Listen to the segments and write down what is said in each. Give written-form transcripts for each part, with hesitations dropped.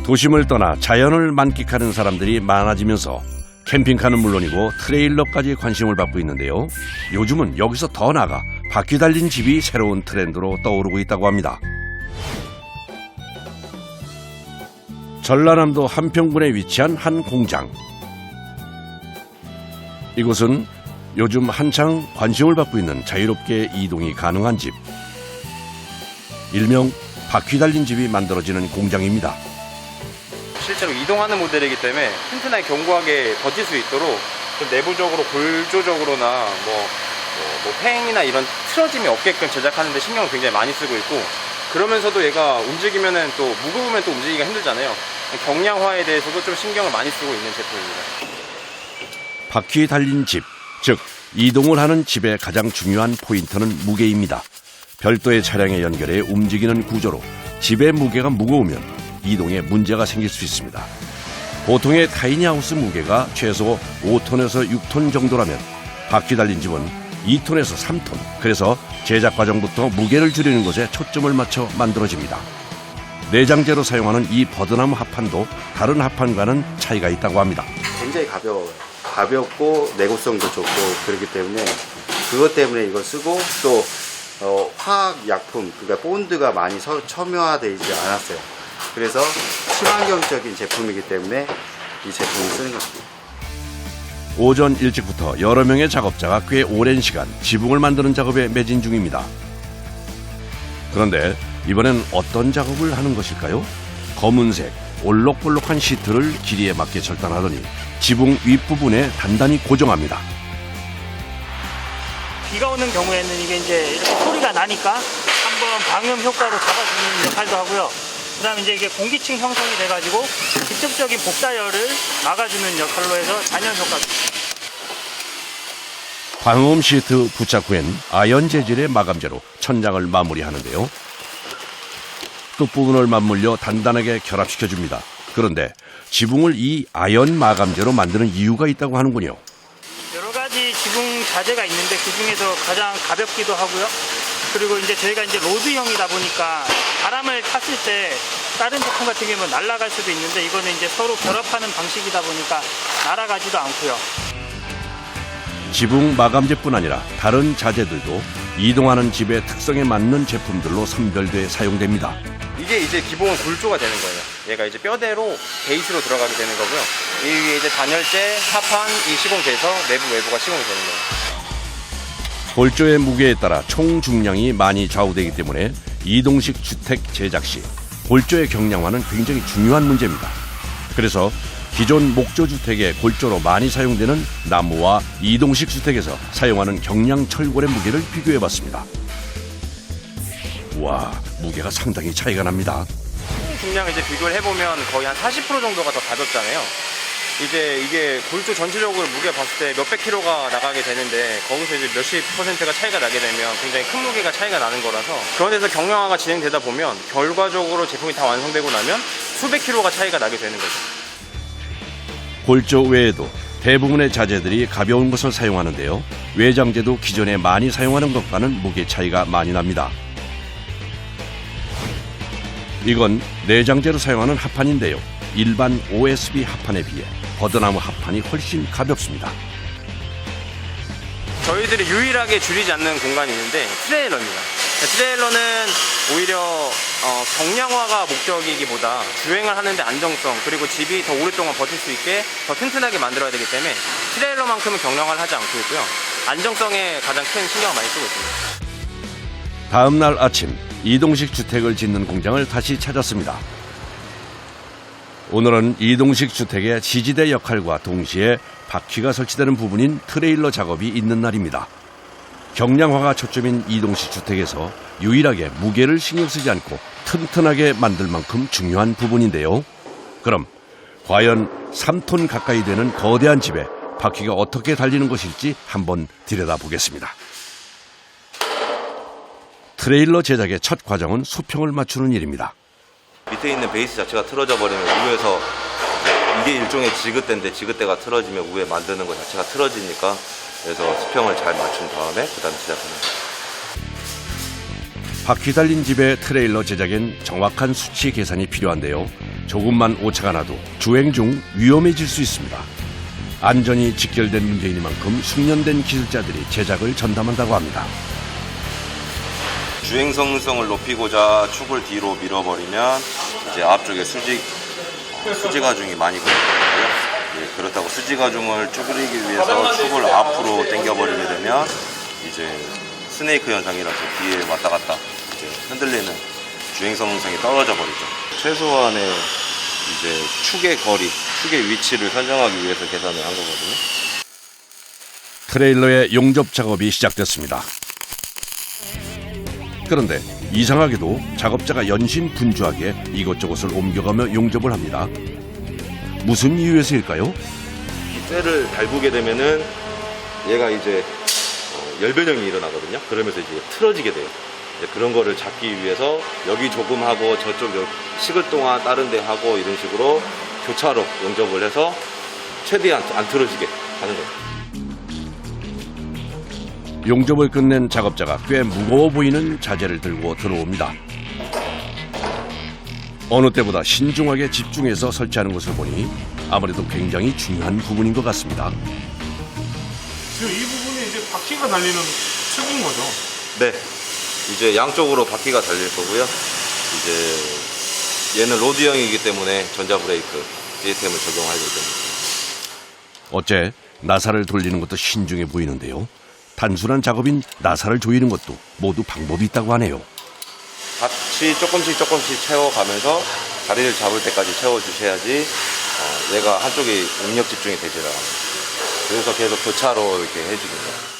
도심을 떠나 자연을 만끽하는 사람들이 많아지면서 캠핑카는 물론이고 트레일러까지 관심을 받고 있는데요. 요즘은 여기서 더 나아가 바퀴 달린 집이 새로운 트렌드로 떠오르고 있다고 합니다. 전라남도 한평군에 위치한 한 공장. 이곳은 요즘 한창 관심을 받고 있는 자유롭게 이동이 가능한 집, 일명 바퀴 달린 집이 만들어지는 공장입니다. 실제로 이동하는 모델이기 때문에 튼튼하게 견고하게 버틸 수 있도록 좀 내부적으로 골조적으로나 팽이나 이런 틀어짐이 없게끔 제작하는 데 신경을 굉장히 많이 쓰고 있고, 그러면서도 얘가 움직이면은 또 무거우면 또 움직이기가 힘들잖아요. 경량화에 대해서도 좀 신경을 많이 쓰고 있는 제품입니다. 바퀴 달린 집, 즉 이동을 하는 집의 가장 중요한 포인트는 무게입니다. 별도의 차량에 연결해 움직이는 구조로 집의 무게가 무거우면 이동에 문제가 생길 수 있습니다. 보통의 타이니하우스 무게가 최소 5톤에서 6톤 정도라면 바퀴 달린 집은 2톤에서 3톤. 그래서 제작 과정부터 무게를 줄이는 것에 초점을 맞춰 만들어집니다. 내장재로 사용하는 이 버드나무 합판도 다른 합판과는 차이가 있다고 합니다. 굉장히 가벼워요. 가볍고 내구성도 좋고 그렇기 때문에 그것 때문에 이걸 쓰고 또 화학 약품, 그러니까 본드가 많이 첨예화되지 않았어요. 그래서 친환경적인 제품이기 때문에 이 제품을 쓰는 겁니다. 오전 일찍부터 여러 명의 작업자가 꽤 오랜 시간 지붕을 만드는 작업에 매진 중입니다. 그런데 이번엔 어떤 작업을 하는 것일까요? 검은색, 올록볼록한 시트를 길이에 맞게 절단하더니 지붕 윗부분에 단단히 고정합니다. 비가 오는 경우에는 이게 이제 이렇게 소리가 나니까 한번 방음 효과로 잡아주는 역할도 하고요. 그 다음에 이제 이게 공기층 형성이 돼가지고 직접적인 복사열을 막아주는 역할로 해서 단열 효과도. 방음 시트 부착 후엔 아연 재질의 마감재로 천장을 마무리하는데요. 끝부분을 맞물려 단단하게 결합시켜줍니다. 그런데 지붕을 이 아연 마감재로 만드는 이유가 있다고 하는군요. 여러 가지 지붕 자재가 있는데 그 중에서 가장 가볍기도 하고요. 그리고 이제 저희가 이제 로드형이다 보니까 바람을 탔을 때 다른 제품 같은 경우는 날아갈 수도 있는데 이거는 이제 서로 결합하는 방식이다 보니까 날아가지도 않고요. 지붕 마감재뿐 아니라 다른 자재들도 이동하는 집의 특성에 맞는 제품들로 선별돼 사용됩니다. 이게 이제 기본 골조가 되는 거예요. 얘가 이제 뼈대로 베이스로 들어가게 되는 거고요. 이 위에 이제 단열재, 합판이 시공돼서 내부 외부가 시공이 되는 거예요. 골조의 무게에 따라 총 중량이 많이 좌우되기 때문에 이동식 주택 제작 시 골조의 경량화는 굉장히 중요한 문제입니다. 그래서 기존 목조주택의 골조로 많이 사용되는 나무와 이동식 주택에서 사용하는 경량 철골의 무게를 비교해봤습니다. 와, 무게가 상당히 차이가 납니다. 중량을 이제 비교를 해보면 거의 한 40% 정도가 더 가볍잖아요. 이제 이게 골조 전체적으로 무게 봤을 때 몇백 킬로가 나가게 되는데 거기서 이제 몇십 %가 차이가 나게 되면 굉장히 큰 무게가 차이가 나는 거라서 그런 데서 경량화가 진행되다 보면 결과적으로 제품이 다 완성되고 나면 수백 킬로가 차이가 나게 되는 거죠. 골조 외에도 대부분의 자재들이 가벼운 것을 사용하는데요. 외장재도 기존에 많이 사용하는 것과는 무게 차이가 많이 납니다. 이건 내장재로 사용하는 합판인데요. 일반 OSB 합판에 비해 버드나무 합판이 훨씬 가볍습니다. 저희들이 유일하게 줄이지 않는 공간이 있는데 트레일러입니다. 트레일러는 오히려 경량화가 목적이기보다 주행을 하는데 안정성, 그리고 집이 더 오랫동안 버틸 수 있게 더 튼튼하게 만들어야 되기 때문에 트레일러만큼은 경량화를 하지 않고 있고요. 안정성에 가장 큰 신경을 많이 쓰고 있습니다. 다음 날 아침 이동식 주택을 짓는 공장을 다시 찾았습니다. 오늘은 이동식 주택의 지지대 역할과 동시에 바퀴가 설치되는 부분인 트레일러 작업이 있는 날입니다. 경량화가 초점인 이동식 주택에서 유일하게 무게를 신경 쓰지 않고 튼튼하게 만들 만큼 중요한 부분인데요. 그럼 과연 3톤 가까이 되는 거대한 집에 바퀴가 어떻게 달리는 것일지 한번 들여다보겠습니다. 트레일러 제작의 첫 과정은 수평을 맞추는 일입니다. 밑에 있는 베이스 자체가 틀어져 버리면 위에서 이게 일종의 지그대인데 지그대가 틀어지면 위에 만드는 것 자체가 틀어지니까 그래서 수평을 잘 맞춘 다음에 그다음 제작합니다. 바퀴 달린 집의 트레일러 제작엔 정확한 수치 계산이 필요한데요. 조금만 오차가 나도 주행 중 위험해질 수 있습니다. 안전이 직결된 문제이니만큼 숙련된 기술자들이 제작을 전담한다고 합니다. 주행성능성을 높이고자 축을 뒤로 밀어버리면 이제 앞쪽에 수지가중이 많이 걸리고요. 예, 그렇다고 수지가중을 줄이기 위해서 축을 앞으로 당겨버리게 되면 이제 스네이크 현상이라서 뒤에 왔다 갔다 이제 흔들리는 주행성능성이 떨어져 버리죠. 최소한의 이제 축의 거리, 축의 위치를 설정하기 위해서 계산을 한 거거든요. 트레일러의 용접 작업이 시작됐습니다. 그런데 이상하게도 작업자가 연신 분주하게 이것저것을 옮겨가며 용접을 합니다. 무슨 이유에서일까요? 이 쇠를 달구게 되면은 얘가 이제 열변형이 일어나거든요. 그러면서 이제 틀어지게 돼요. 이제 그런 거를 잡기 위해서 여기 조금 하고 저쪽 식을 동안 다른 데 하고 이런 식으로 교차로 용접을 해서 최대한 안 틀어지게 하는 거예요. 용접을 끝낸 작업자가 꽤 무거워 보이는 자재를 들고 들어옵니다. 어느 때보다 신중하게 집중해서 설치하는 것을 보니 아무래도 굉장히 중요한 부분인 것 같습니다. 지금 이 부분이 이제 바퀴가 달리는 축인 거죠? 네. 이제 양쪽으로 바퀴가 달릴 거고요. 이제 얘는 로드형이기 때문에 전자브레이크 시스템을 적용할 예정입니다. 어째 나사를 돌리는 것도 신중해 보이는데요. 단순한 작업인 나사를 조이는 것도 모두 방법이 있다고 하네요. 같이 조금씩 채워가면서 자리를 잡을 때까지 채워주셔야지 얘가 한쪽에 응력 집중이 되질 않아요. 그래서 계속 교차로 이렇게 해주는 거예요.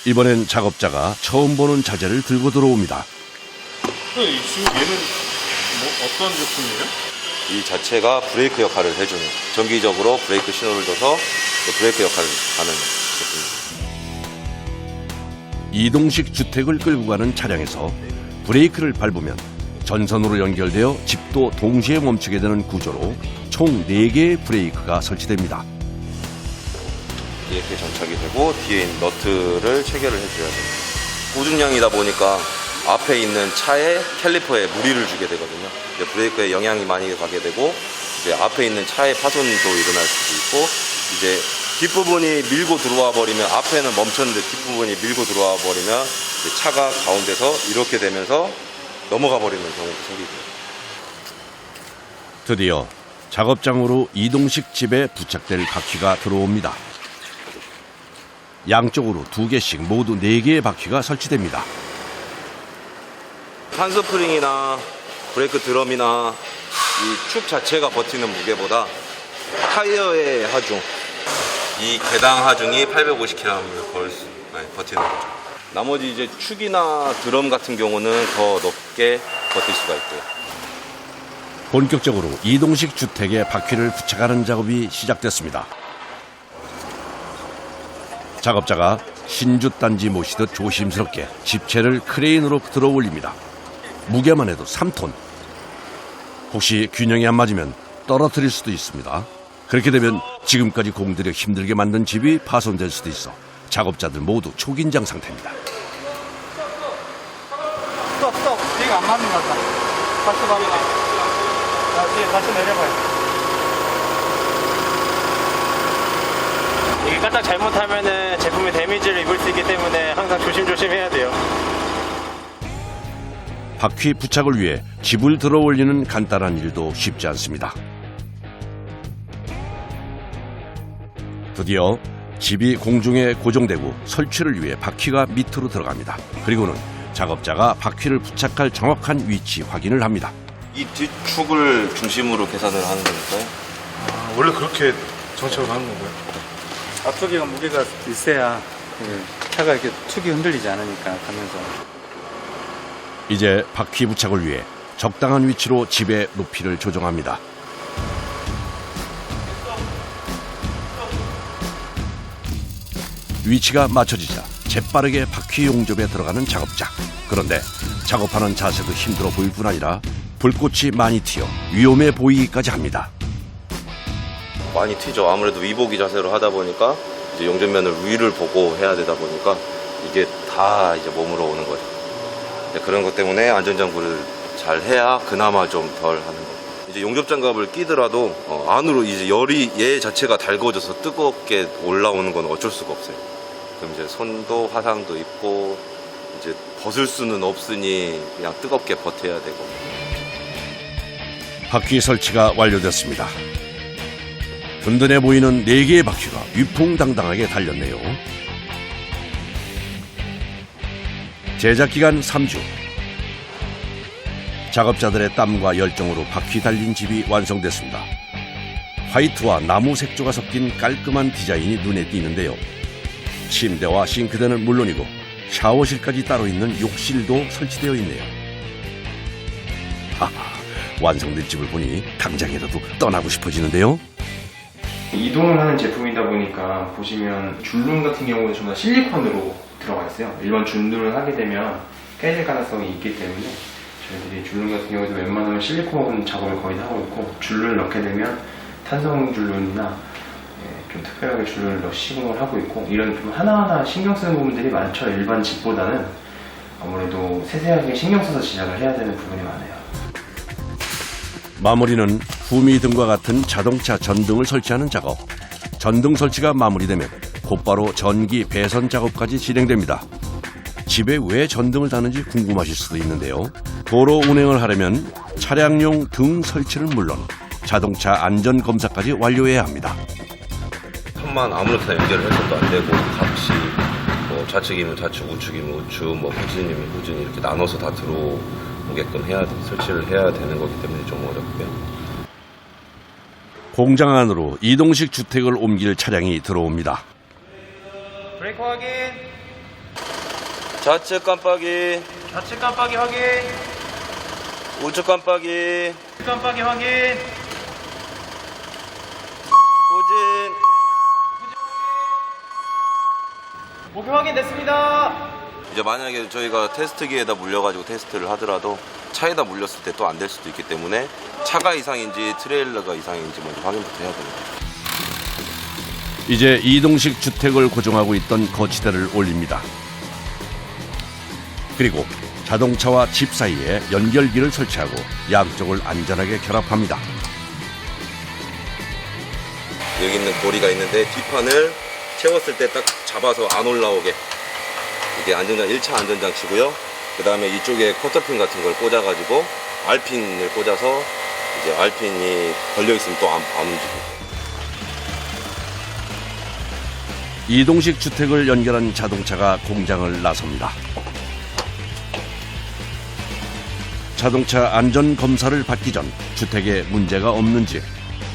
이번엔 작업자가 처음 보는 자재를 들고 들어옵니다. 지금 얘는 뭐 어떤 제품이에요? 이 자체가 브레이크 역할을 해주는, 정기적으로 브레이크 신호를 줘서 브레이크 역할을 하는 제품입니다. 이동식 주택을 끌고 가는 차량에서 브레이크를 밟으면 전선으로 연결되어 집도 동시에 멈추게 되는 구조로 총 4개의 브레이크가 설치됩니다. 이렇게 장착이 되고 뒤에 있는 너트를 체결을 해줘야 됩니다. 고중량이다 보니까 앞에 있는 차의 캘리퍼에 무리를 주게 되거든요. 이제 브레이크에 영향이 많이 가게 되고 이제 앞에 있는 차의 파손도 일어날 수도 있고 이제 뒷부분이 밀고 들어와 버리면 앞에는 멈췄는데 뒷부분이 밀고 들어와 버리면 이제 차가 가운데서 이렇게 되면서 넘어가 버리는 경우도 생기죠. 드디어 작업장으로 이동식 집에 부착될 바퀴가 들어옵니다. 양쪽으로 2개씩 모두 4개의 바퀴가 설치됩니다. 한스프링이나 브레이크 드럼이나 이 축 자체가 버티는 무게보다 타이어의 하중, 이 개당 하중이 850kg을 버티는 거죠. 나머지 이제 축이나 드럼 같은 경우는 더 높게 버틸 수가 있고요. 본격적으로 이동식 주택에 바퀴를 부착하는 작업이 시작됐습니다. 작업자가 신주단지 모시듯 조심스럽게 집체를 크레인으로 들어 올립니다. 무게만 해도 3톤. 혹시 균형이 안 맞으면 떨어뜨릴 수도 있습니다. 그렇게 되면 지금까지 공들여 힘들게 만든 집이 파손될 수도 있어 작업자들 모두 초긴장 상태입니다. 스톱. 이거 안 맞는 것 같다. 다시 봐봐. 다시 내려봐요. 이게 까딱 잘못하면은 제품에 데미지를 입을 수 있기 때문에 항상 조심조심 해야 돼요. 바퀴 부착을 위해 집을 들어 올리는 간단한 일도 쉽지 않습니다. 드디어 집이 공중에 고정되고 설치를 위해 바퀴가 밑으로 들어갑니다. 그리고는 작업자가 바퀴를 부착할 정확한 위치 확인을 합니다. 이 뒷축을 중심으로 계산을 하는 거니까요. 아, 원래 그렇게 정착을 하는 건가요? 앞쪽에 무게가 있어야 차가 이렇게 축이 흔들리지 않으니까 가면서. 이제 바퀴 부착을 위해 적당한 위치로 집의 높이를 조정합니다. 위치가 맞춰지자 재빠르게 바퀴 용접에 들어가는 작업자. 그런데 작업하는 자세도 힘들어 보일 뿐 아니라 불꽃이 많이 튀어 위험해 보이기까지 합니다. 많이 튀죠. 아무래도 위보기 자세로 하다 보니까 이제 용접면을 위를 보고 해야 되다 보니까 이게 다 이제 몸으로 오는 거죠. 그런 것 때문에 안전장구를 잘 해야 그나마 좀 덜 하는 거예요. 이제 용접 장갑을 끼더라도 안으로 이제 열이 얘 자체가 달궈져서 뜨겁게 올라오는 건 어쩔 수가 없어요. 그럼 이제 손도 화상도 입고 이제 벗을 수는 없으니 그냥 뜨겁게 버텨야 되고. 바퀴 설치가 완료됐습니다. 든든해 보이는 4개의 바퀴가 위풍당당하게 달렸네요. 제작 기간 3주. 작업자들의 땀과 열정으로 바퀴 달린 집이 완성됐습니다. 화이트와 나무 색조가 섞인 깔끔한 디자인이 눈에 띄는데요. 침대와 싱크대는 물론이고 샤워실까지 따로 있는 욕실도 설치되어 있네요. 하하, 완성된 집을 보니 당장이라도 떠나고 싶어지는데요. 이동을 하는 제품이다 보니까 보시면 줄눈 같은 경우는 전부 다 실리콘으로 들어가 있어요. 일반 줄눈을 하게 되면 깨질 가능성이 있기 때문에 저희들이 줄눈 같은 경우도 웬만하면 실리콘 작업을 거의 다 하고 있고, 줄눈을 넣게 되면 탄성 줄눈이나 좀 특별하게 줄눈을 넣어 시공을 하고 있고, 이런 좀 하나하나 신경 쓰는 부분들이 많죠. 일반 집보다는 아무래도 세세하게 신경 써서 제작을 해야 되는 부분이 많아요. 마무리는 후미등과 같은 자동차 전등을 설치하는 작업. 전등 설치가 마무리되면 곧바로 전기 배선 작업까지 진행됩니다. 집에 왜 전등을 다는지 궁금하실 수도 있는데요. 도로 운행을 하려면 차량용 등 설치는 물론 자동차 안전 검사까지 완료해야 합니다. 판만 아무렇게나 연결을 해서도 안 되고, 값이 뭐 좌측이면 좌측, 우측이면 우측, 뭐 후진이면 후진 이렇게 나눠서 다 들어오게끔 설치를 해야 되는 거기 때문에 좀 어렵고요. 공장 안으로 이동식 주택을 옮길 차량이 들어옵니다. 브레이크 확인. 좌측 깜빡이, 좌측 깜빡이 확인. 우측 깜빡이, 깜빡이 확인. 후진. 목표 확인됐습니다. 이제 만약에 저희가 테스트기에다 물려가지고 테스트를 하더라도 차에다 물렸을 때 또 안 될 수도 있기 때문에 차가 이상인지 트레일러가 이상인지 먼저 확인부터 해야 됩니다. 이제 이동식 주택을 고정하고 있던 거치대를 올립니다. 그리고 자동차와 집 사이에 연결기를 설치하고 양쪽을 안전하게 결합합니다. 여기 있는 고리가 있는데 뒷판을 채웠을 때 딱 잡아서 안 올라오게, 이게 안전장 1차 안전장치고요. 그 다음에 이쪽에 커터핀 같은 걸 꽂아가지고 알핀을 꽂아서 이제 알핀이 걸려있으면 또 안 움직이고. 이동식 주택을 연결한 자동차가 공장을 나섭니다. 자동차 안전 검사를 받기 전 주택에 문제가 없는지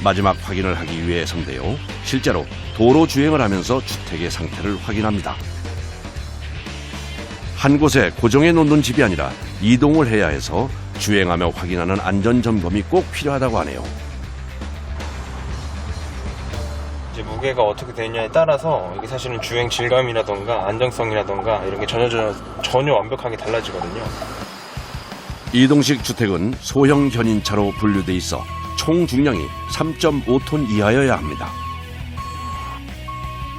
마지막 확인을 하기 위해서인데요. 실제로 도로 주행을 하면서 주택의 상태를 확인합니다. 한 곳에 고정해 놓는 집이 아니라 이동을 해야 해서 주행하며 확인하는 안전 점검이 꼭 필요하다고 하네요. 이제 무게가 어떻게 되느냐에 따라서 이게 사실은 주행 질감이라던가 안정성이라던가 이런 게 전혀 완벽하게 달라지거든요. 이동식 주택은 소형 견인차로 분류돼 있어 총 중량이 3.5톤 이하여야 합니다.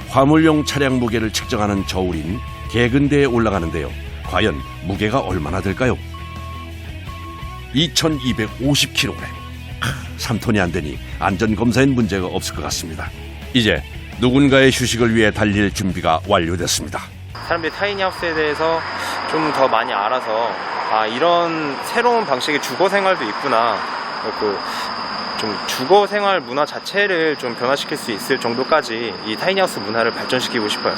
화물용 차량 무게를 측정하는 저울인 개근대에 올라가는데요. 과연 무게가 얼마나 될까요? 2250kg. 3톤이 안 되니 안전검사엔 문제가 없을 것 같습니다. 이제 누군가의 휴식을 위해 달릴 준비가 완료됐습니다. 사람들이 타이니하우스에 대해서 좀 더 많이 알아서 이런 새로운 방식의 주거 생활도 있구나, 좀 주거 생활 문화 자체를 좀 변화시킬 수 있을 정도까지 이 타이니하우스 문화를 발전시키고 싶어요.